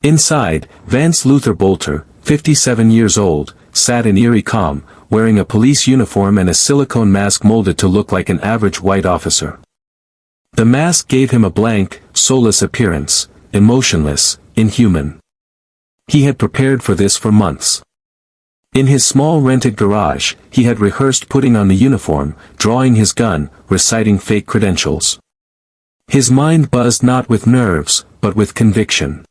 Inside, Vance Luther Boelter, 57 years old, sat in eerie calm, wearing a police uniform and a silicone mask molded to look like an average white officer. The mask gave him a blank, soulless appearance, emotionless, inhuman. He had prepared for this for months. In his small rented garage, he had rehearsed putting on the uniform, drawing his gun, reciting fake credentials. His mind buzzed not with nerves, but with conviction.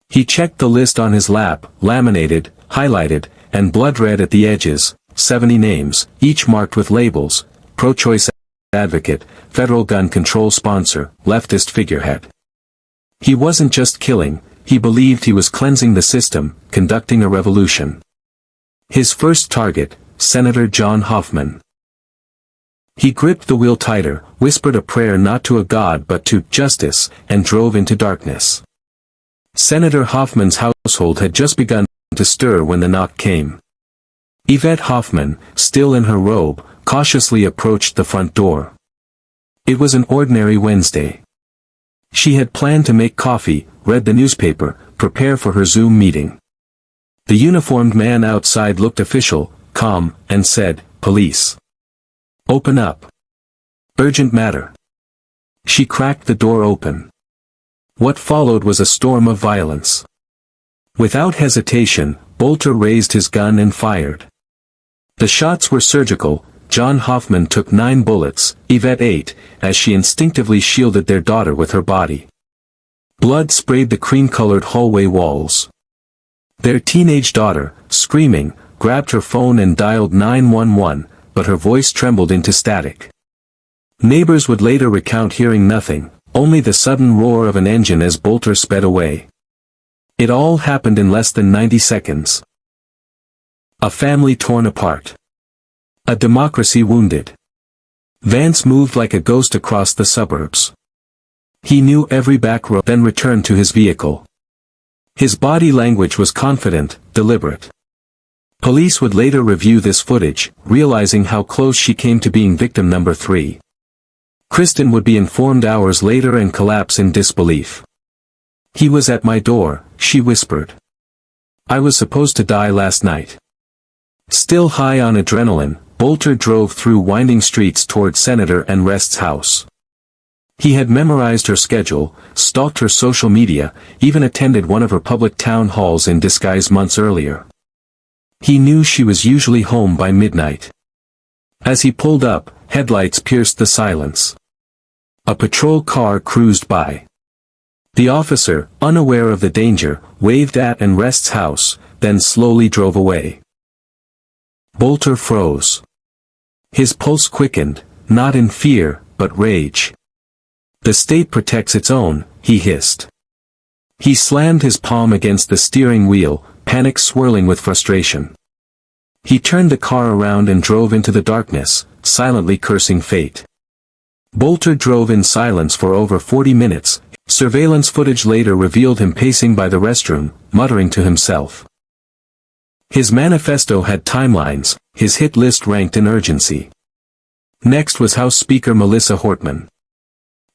He checked the list on his lap, laminated, highlighted, and blood-red at the edges, 70 names, each marked with labels: pro-choice advocate, federal gun control sponsor, leftist figurehead. He wasn't just killing, he believed he was cleansing the system, conducting a revolution. His first target, Senator John Hoffman. He gripped the wheel tighter, whispered a prayer not to a god but to justice, and drove into darkness. Senator Hoffman's household had just begun to stir when the knock came. Yvette Hoffman, still in her robe, cautiously approached the front door. It was an ordinary Wednesday. She had planned to make coffee, read the newspaper, prepare for her Zoom meeting. The uniformed man outside looked official, calm, and said, "Police. Open up. Urgent matter." She cracked the door open. What followed was a storm of violence. Without hesitation, Boelter raised his gun and fired. The shots were surgical. John Hoffman took 9 bullets, Yvette 8, as she instinctively shielded their daughter with her body. Blood sprayed the cream-colored hallway walls. Their teenage daughter, screaming, grabbed her phone and dialed 911, but her voice trembled into static. Neighbors would later recount hearing nothing, only the sudden roar of an engine as Boelter sped away. It all happened in less than 90 seconds. A family torn apart. A democracy wounded. Vance moved like a ghost across the suburbs. He knew every back road, then returned to his vehicle. His body language was confident, deliberate. Police would later review this footage, realizing how close she came to being victim number 3. Kristen would be informed hours later and collapse in disbelief. "He was at my door," she whispered. "I was supposed to die last night." Still high on adrenaline, Boelter drove through winding streets toward Senator and Rest's house. He had memorized her schedule, stalked her social media, even attended one of her public town halls in disguise months earlier. He knew she was usually home by midnight. As he pulled up, headlights pierced the silence. A patrol car cruised by. The officer, unaware of the danger, waved at and Rest's house, then slowly drove away. Boelter froze. His pulse quickened, not in fear, but rage. "The state protects its own," he hissed. He slammed his palm against the steering wheel, panic swirling with frustration. He turned the car around and drove into the darkness, silently cursing fate. Boelter drove in silence for over 40 minutes. Surveillance footage later revealed him pacing by the restroom, muttering to himself. His manifesto had timelines, his hit list ranked in urgency. Next was House Speaker Melissa Hortman.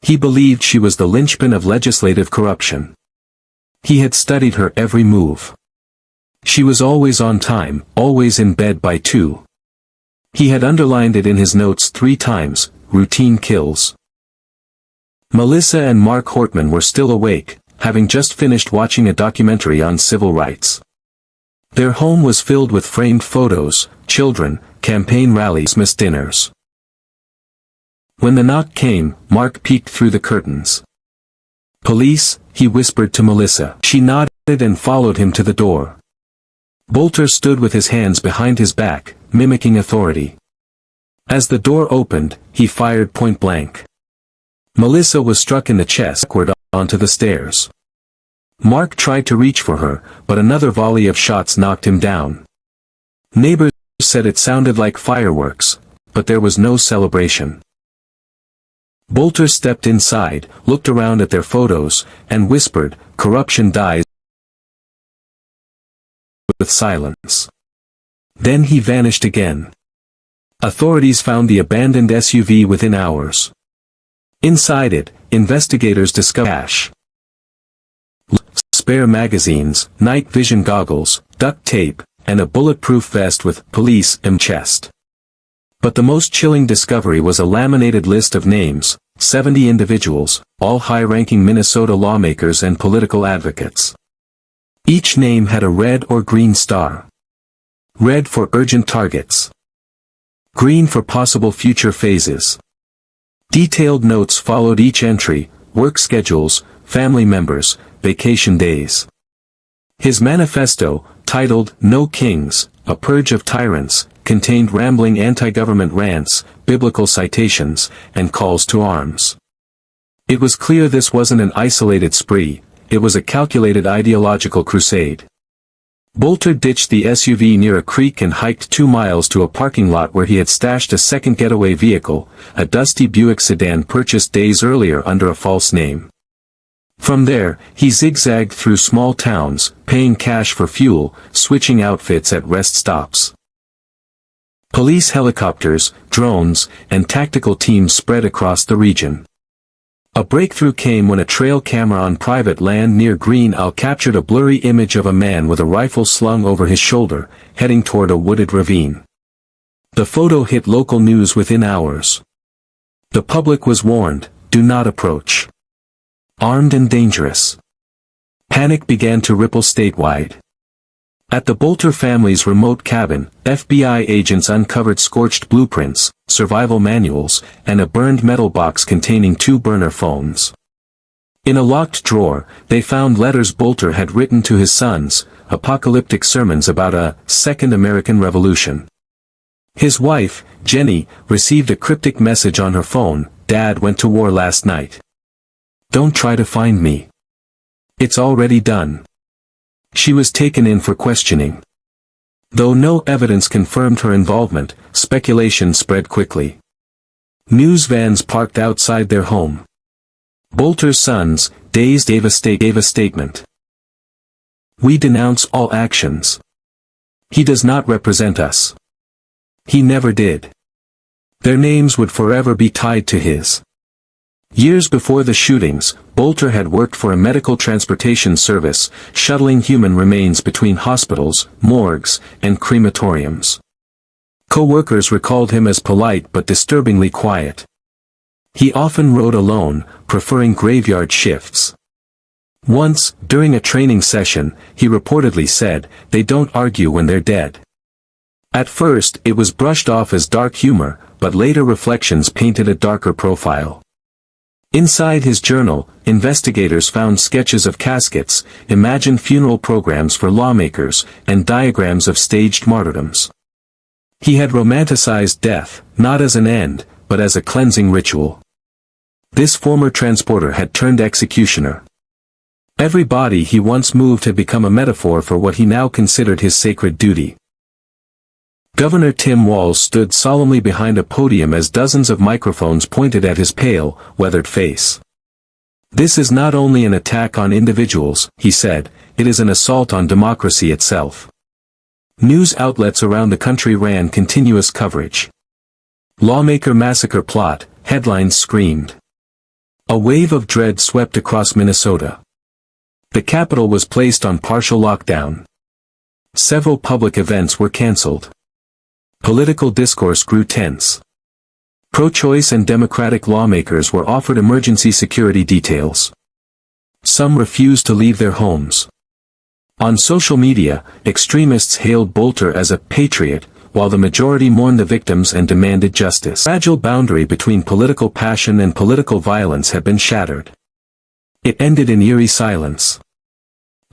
He believed she was the linchpin of legislative corruption. He had studied her every move. She was always on time, always in bed by 2. He had underlined it in his notes 3 times, routine kills. Melissa and Mark Hortman were still awake, having just finished watching a documentary on civil rights. Their home was filled with framed photos, children, campaign rallies, Christmas dinners. When the knock came, Mark peeked through the curtains. "Police," he whispered to Melissa. She nodded and followed him to the door. Boelter stood with his hands behind his back, mimicking authority. As the door opened, he fired point blank. Melissa was struck in the chest, backward onto the stairs. Mark tried to reach for her, but another volley of shots knocked him down. Neighbors said it sounded like fireworks, but there was no celebration. Boelter stepped inside, looked around at their photos, and whispered, "Corruption dies with silence." Then he vanished again. Authorities found the abandoned SUV within hours. Inside it, investigators discovered cash. spare magazines, night vision goggles, duct tape, and a bulletproof vest with "Police" chest. But the most chilling discovery was a laminated list of names, 70 individuals, all high-ranking Minnesota lawmakers and political advocates. Each name had a red or green star. Red for urgent targets. Green for possible future phases. Detailed notes followed each entry: work schedules, family members, vacation days. His manifesto, titled "No Kings, A Purge of Tyrants," contained rambling anti-government rants, biblical citations, and calls to arms. It was clear this wasn't an isolated spree, it was a calculated ideological crusade. Boelter ditched the SUV near a creek and hiked 2 miles to a parking lot where he had stashed a second getaway vehicle, a dusty Buick sedan purchased days earlier under a false name. From there, he zigzagged through small towns, paying cash for fuel, switching outfits at rest stops. Police helicopters, drones, and tactical teams spread across the region. A breakthrough came when a trail camera on private land near Green Isle captured a blurry image of a man with a rifle slung over his shoulder, heading toward a wooded ravine. The photo hit local news within hours. The public was warned, do not approach. Armed and dangerous. Panic began to ripple statewide. At the Boelter family's remote cabin, FBI agents uncovered scorched blueprints, survival manuals, and a burned metal box containing 2 burner phones. In a locked drawer, they found letters Boelter had written to his sons, apocalyptic sermons about a second American Revolution. His wife, Jenny, received a cryptic message on her phone: "Dad went to war last night. Don't try to find me. It's already done." She was taken in for questioning. Though no evidence confirmed her involvement, speculation spread quickly. News vans parked outside their home. Boelter's sons, dazed, gave a statement. "We denounce all actions. He does not represent us. He never did." Their names would forever be tied to his. Years before the shootings, Boelter had worked for a medical transportation service, shuttling human remains between hospitals, morgues, and crematoriums. Co-workers recalled him as polite but disturbingly quiet. He often rode alone, preferring graveyard shifts. Once, during a training session, he reportedly said, "They don't argue when they're dead." At first, it was brushed off as dark humor, but later reflections painted a darker profile. Inside his journal, investigators found sketches of caskets, imagined funeral programs for lawmakers, and diagrams of staged martyrdoms. He had romanticized death, not as an end, but as a cleansing ritual. This former transporter had turned executioner. Every body he once moved had become a metaphor for what he now considered his sacred duty. Governor Tim Walz stood solemnly behind a podium as dozens of microphones pointed at his pale, weathered face. "This is not only an attack on individuals," he said, "it is an assault on democracy itself." News outlets around the country ran continuous coverage. "Lawmaker massacre plot," headlines screamed. A wave of dread swept across Minnesota. The capital was placed on partial lockdown. Several public events were canceled. Political discourse grew tense. Pro-choice and Democratic lawmakers were offered emergency security details. Some refused to leave their homes. On social media, extremists hailed Boelter as a patriot, while the majority mourned the victims and demanded justice. The fragile boundary between political passion and political violence had been shattered. It ended in eerie silence.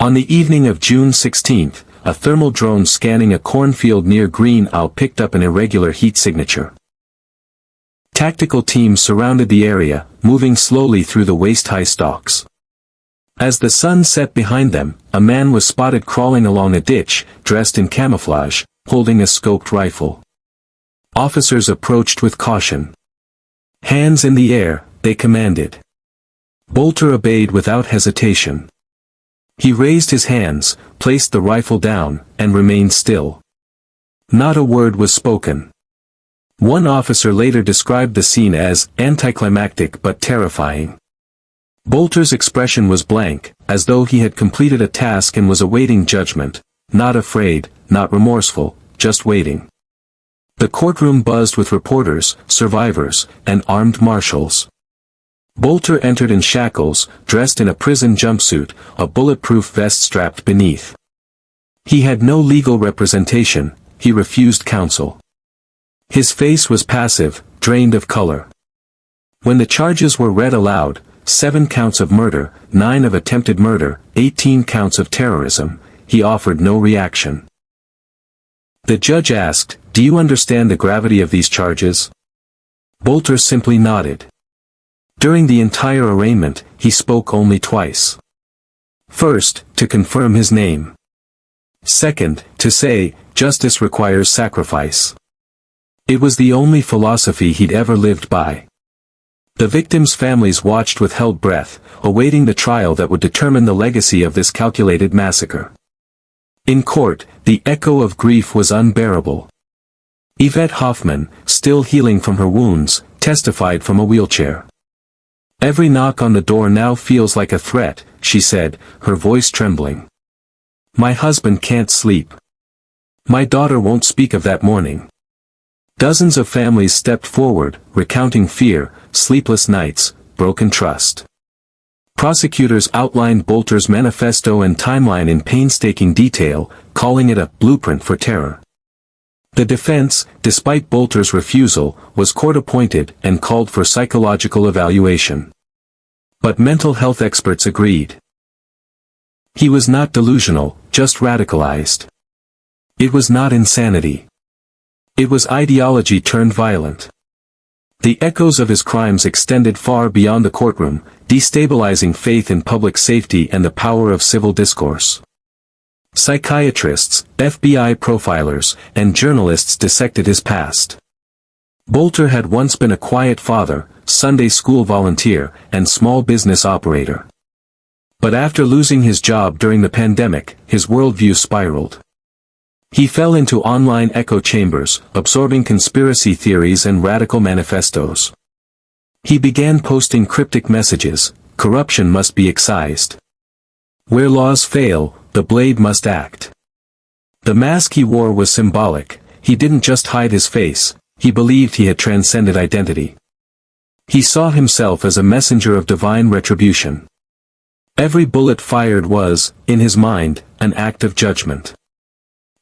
On the evening of June 16, a thermal drone scanning a cornfield near Green Isle picked up an irregular heat signature. Tactical teams surrounded the area, moving slowly through the waist-high stalks. As the sun set behind them, a man was spotted crawling along a ditch, dressed in camouflage, holding a scoped rifle. Officers approached with caution. "Hands in the air," they commanded. Boelter obeyed without hesitation. He raised his hands, placed the rifle down, and remained still. Not a word was spoken. One officer later described the scene as anticlimactic but terrifying. Boelter's expression was blank, as though he had completed a task and was awaiting judgment, not afraid, not remorseful, just waiting. The courtroom buzzed with reporters, survivors, and armed marshals. Boelter entered in shackles, dressed in a prison jumpsuit, a bulletproof vest strapped beneath. He had no legal representation, he refused counsel. His face was passive, drained of color. When the charges were read aloud, 7 counts of murder, 9 of attempted murder, 18 counts of terrorism, he offered no reaction. The judge asked, "Do you understand the gravity of these charges?" Boelter simply nodded. During the entire arraignment, he spoke only twice. First, to confirm his name. Second, to say, justice requires sacrifice. It was the only philosophy he'd ever lived by. The victims' families watched with held breath, awaiting the trial that would determine the legacy of this calculated massacre. In court, the echo of grief was unbearable. Yvette Hoffman, still healing from her wounds, testified from a wheelchair. "Every knock on the door now feels like a threat," she said, her voice trembling. "My husband can't sleep. My daughter won't speak of that morning." Dozens of families stepped forward, recounting fear, sleepless nights, broken trust. Prosecutors outlined Boelter's manifesto and timeline in painstaking detail, calling it a blueprint for terror. The defense, despite Boelter's refusal, was court-appointed and called for psychological evaluation. But mental health experts agreed. He was not delusional, just radicalized. It was not insanity. It was ideology turned violent. The echoes of his crimes extended far beyond the courtroom, destabilizing faith in public safety and the power of civil discourse. Psychiatrists, FBI profilers, and journalists dissected his past. Boelter had once been a quiet father, Sunday school volunteer, and small business operator. But after losing his job during the pandemic, his worldview spiraled. He fell into online echo chambers, absorbing conspiracy theories and radical manifestos. He began posting cryptic messages: corruption must be excised. Where laws fail, the blade must act. The mask he wore was symbolic. He didn't just hide his face, he believed he had transcended identity. He saw himself as a messenger of divine retribution. Every bullet fired was, in his mind, an act of judgment.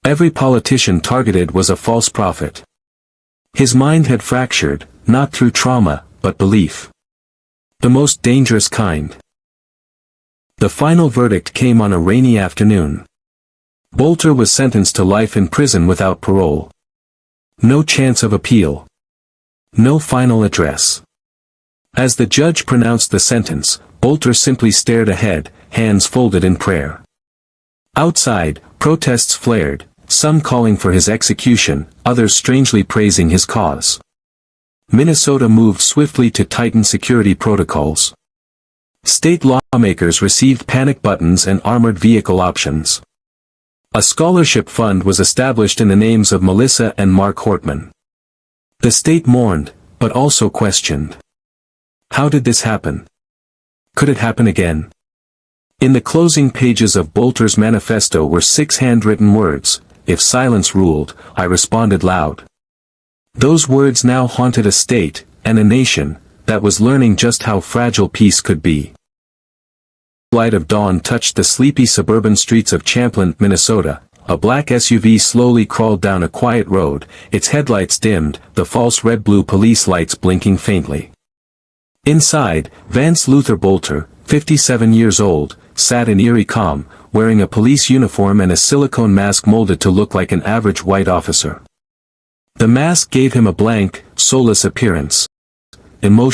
Every politician targeted was a false prophet. His mind had fractured, not through trauma, but belief. The most dangerous kind. The final verdict came on a rainy afternoon. Boelter was sentenced to life in prison without parole. No chance of appeal. No final address. As the judge pronounced the sentence, Boelter simply stared ahead, hands folded in prayer. Outside, protests flared, some calling for his execution, others strangely praising his cause. Minnesota moved swiftly to tighten security protocols. State lawmakers received panic buttons and armored vehicle options. A scholarship fund was established in the names of Melissa and Mark Hortman. The state mourned, but also questioned. How did this happen? Could it happen again? In the closing pages of Boelter's manifesto were 6 handwritten words: "If silence ruled, I responded loud." Those words now haunted a state, and a nation, that was learning just how fragile peace could be. The light of dawn touched the sleepy suburban streets of Champlin, Minnesota. A black SUV slowly crawled down a quiet road, its headlights dimmed, the false red-blue police lights blinking faintly. Inside, Vance Luther Boelter, 57 years old, sat in eerie calm, wearing a police uniform and a silicone mask molded to look like an average white officer. The mask gave him a blank, soulless appearance. Emotion